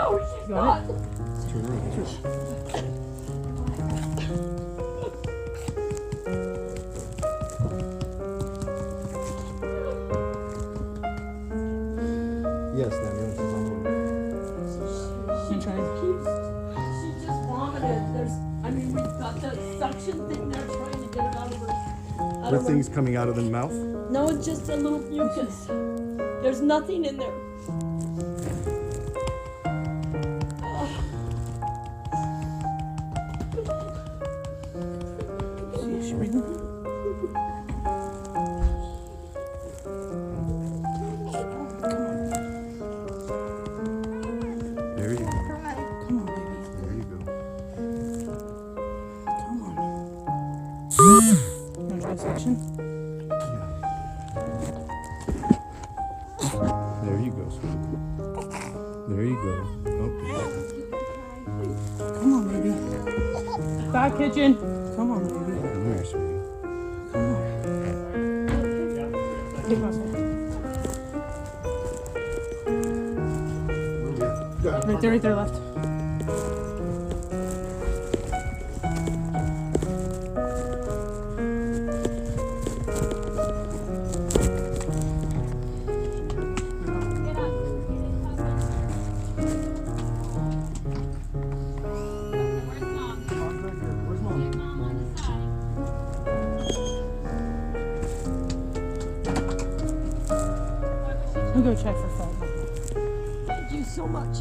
No, she's not. Yes, now you're She just vomited. We've got the suction thing there trying to get it out of her. I The don't things coming out of the mouth? know. No, it's just a little mucus. There's nothing in there. Is she breathing? There you go. Come on, baby. There you go. Come on. You want to try suction? There you go, sweetie. There you go. Okay. Come on, baby. Back kitchen. Come on, baby. Come here, sweetie. Come on. Take my side. Right there, left. I'll go check for fault. Thank you so much.